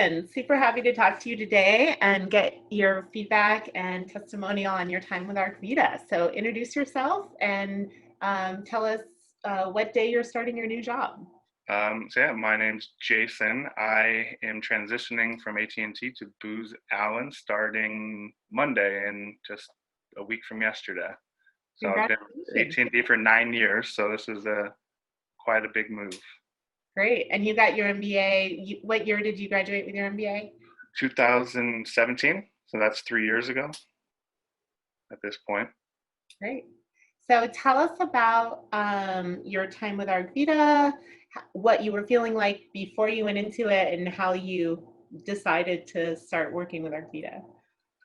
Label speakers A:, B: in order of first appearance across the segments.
A: Jason. Super happy to talk to you today and get your feedback and testimonial on your time with ArcVida. So introduce yourself and tell us what day you're starting your new job.
B: My name's Jason. I am transitioning from AT&T to Booz Allen starting Monday in just a week from yesterday. So I've been with
A: Congratulations.
B: AT&T for 9 years, so this is quite a big move.
A: Great. And you got your MBA. What year did you graduate with your MBA?
B: 2017, so that's 3 years ago at this point.
A: Great. So tell us about your time with ArcVida, what you were feeling like before you went into it, and how you decided to start working with ArcVida.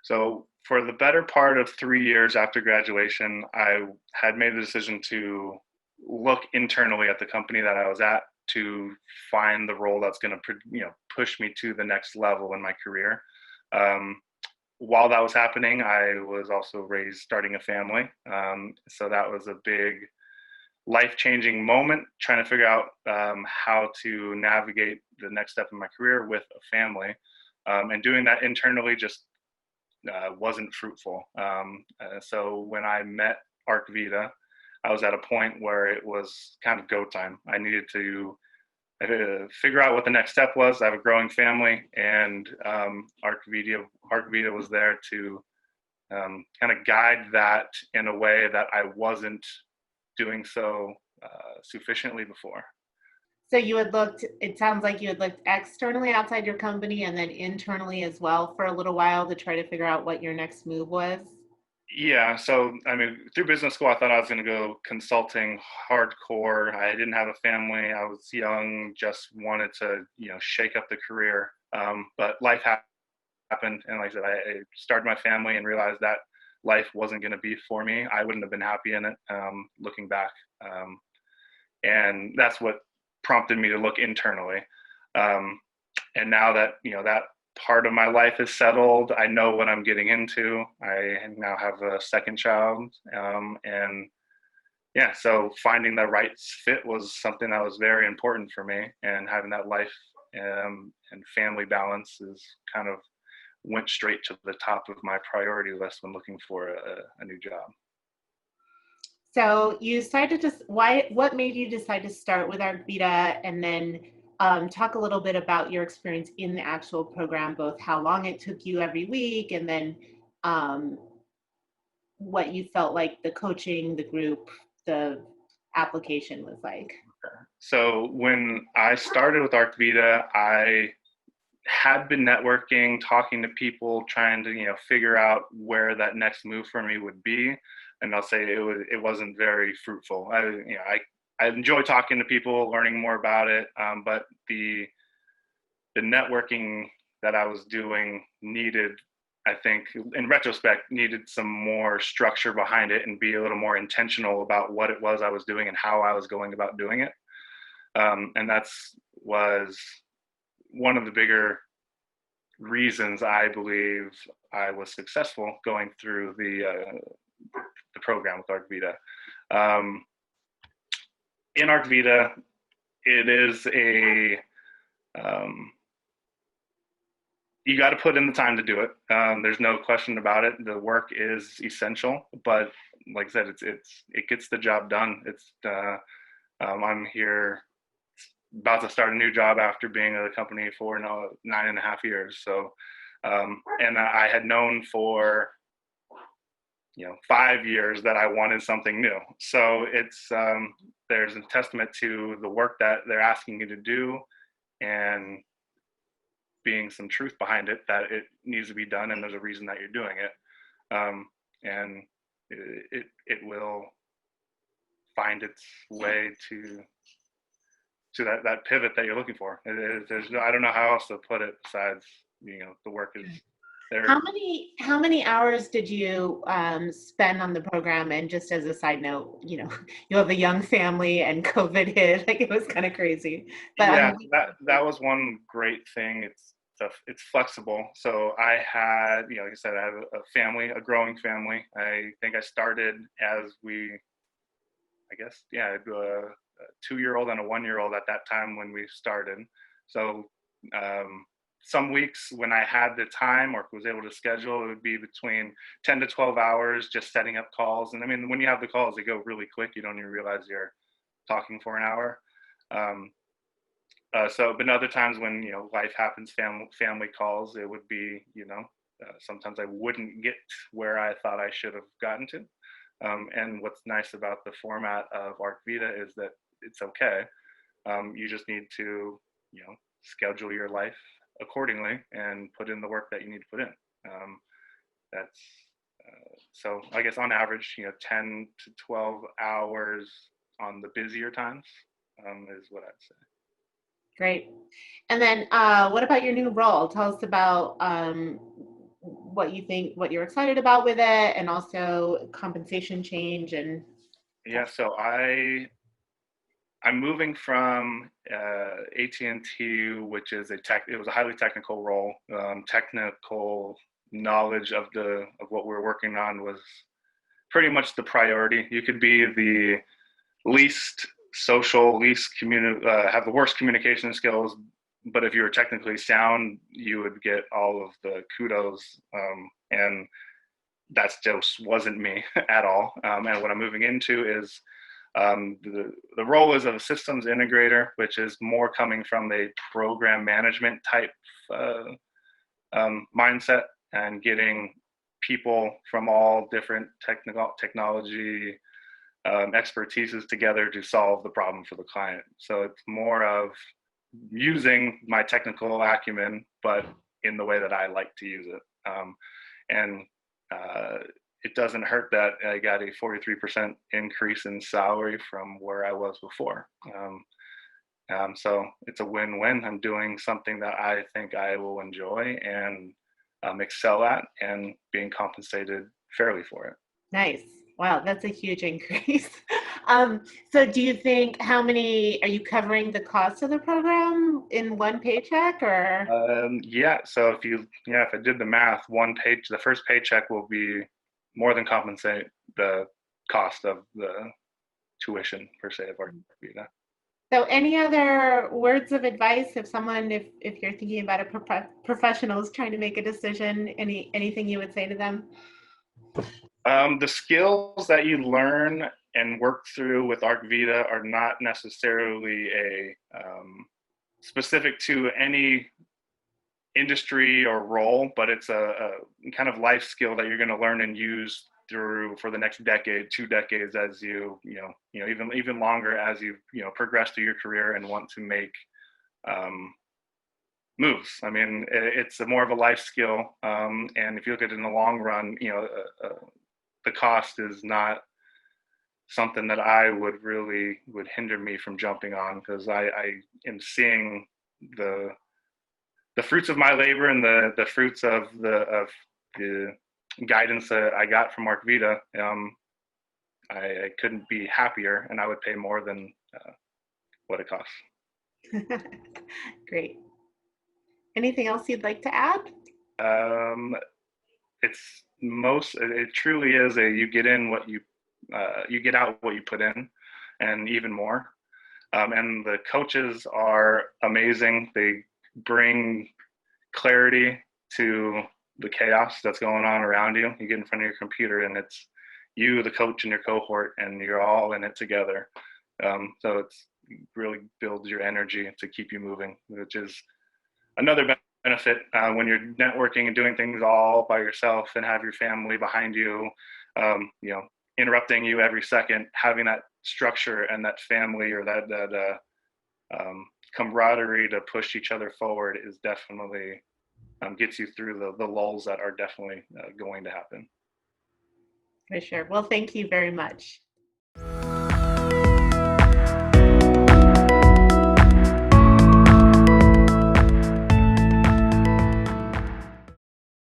B: So for the better part of 3 years after graduation, I had made the decision to look internally at the company that I was at to find the role that's going to, push me to the next level in my career. While that was happening, I was also raised starting a family. So that was a big life-changing moment, trying to figure out how to navigate the next step in my career with a family. And doing that internally just wasn't fruitful. So when I met ArcVida, I was at a point where it was kind of go time. I needed to figure out what the next step was. I have a growing family, and ArcVida was there to kind of guide that in a way that I wasn't doing so sufficiently before.
A: So you had looked, it sounds like you had looked externally outside your company and then internally as well for a little while to try to figure out what your next move was.
B: Yeah, so I mean, through business school, I thought I was going to go consulting hardcore. I didn't have a family. I was young, just wanted to, shake up the career. But life happened, and like I said, I started my family and realized that life wasn't going to be for me. I wouldn't have been happy in it, looking back. And that's what prompted me to look internally. And now that, that part of my life is settled, I know what I'm getting into. I now have a second child. And yeah, so finding the right fit was something that was very important for me. And having that life and family balance is kind of went straight to the top of my priority list when looking for a new job.
A: So you decided to, what made you decide to start with ArcVida, and then talk a little bit about your experience in the actual program, both how long it took you every week, and then what you felt like the coaching, the group, the application was like.
B: So when I started with ArcVida, I had been networking, talking to people, trying to figure out where that next move for me would be, and I'll say it wasn't very fruitful. I enjoy talking to people, learning more about it, but the networking that I was doing needed, I think, in retrospect, needed some more structure behind it and be a little more intentional about what it was I was doing and how I was going about doing it. And was one of the bigger reasons I believe I was successful going through the program with ArcVida. In ArcVida, it is you got to put in the time to do it. There's no question about it. The work is essential, but like I said, it gets the job done. I'm here about to start a new job after being at the company for 9.5 years. So, and I had known for 5 years that I wanted something new. So there's a testament to the work that they're asking you to do, and being some truth behind it, that it needs to be done, and there's a reason that you're doing it. And it will find its way to that pivot that you're looking for. I don't know how else to put it besides, the work is there.
A: How many hours did you spend on the program? And just as a side note, you have a young family and COVID hit, like it was kind of crazy. But
B: Yeah, that was one great thing. It's flexible. So I had, like I said, I have a family, a growing family. I think I started a 2-year-old and a 1-year-old at that time when we started. So some weeks when I had the time or was able to schedule, it would be between 10 to 12 hours just setting up calls. And I mean, when you have the calls, they go really quick. You don't even realize you're talking for an hour. Um, but other times when, life happens, family calls, it would be, sometimes I wouldn't get where I thought I should have gotten to. And what's nice about the format of ArcVida is that it's okay. You just need to, schedule your life accordingly and put in the work that you need to put in. That's So I guess on average, 10 to 12 hours on the busier times is what I'd say.
A: Great. And then what about your new role? Tell us about what you think, what you're excited about with it, and also compensation change and
B: Yeah, so I'm moving from AT&T, which is it was a highly technical role. Technical knowledge of what we're working on was pretty much the priority. You could be the least social, have the worst communication skills, but if you were technically sound, you would get all of the kudos. And that just wasn't me at all. And what I'm moving into is the role is of a systems integrator, which is more coming from a program management type mindset and getting people from all different technology expertises together to solve the problem for the client. So it's more of using my technical acumen, but in the way that I like to use it. And it doesn't hurt that I got a 43% increase in salary from where I was before. So it's a win-win. I'm doing something that I think I will enjoy and excel at, and being compensated fairly for it.
A: nice. Wow, that's a huge increase. So do you think are you covering the cost of the program in one paycheck or?
B: Yeah. So if I did the math, the first paycheck will be more than compensate the cost of the tuition per se of our visa.
A: So any other words of advice if you're thinking about professionals trying to make a decision, anything you would say to them?
B: The skills that you learn and work through with ArcVida are not necessarily specific to any industry or role, but it's a kind of life skill that you're going to learn and use for the next decade, 2 decades, as even longer as you progress through your career and want to make moves. I mean, it's more of a life skill, and if you look at it in the long run, the cost is not something that I would hinder me from jumping on, because I am seeing the fruits of my labor and the fruits of the guidance that I got from ArcVida. I couldn't be happier, and I would pay more than what it costs.
A: Great. Anything else you'd like to add?
B: It truly is you get in what you get out what you put in, and even more. And the coaches are amazing. They bring clarity to the chaos that's going on around you. You get in front of your computer, and it's you, the coach, and your cohort, and you're all in it together. So it really builds your energy to keep you moving, which is another benefit when you're networking and doing things all by yourself and have your family behind you, interrupting you every second. Having that structure and that family, or that camaraderie to push each other forward is definitely gets you through the lulls that are definitely going to happen.
A: For sure. Well, thank you very much.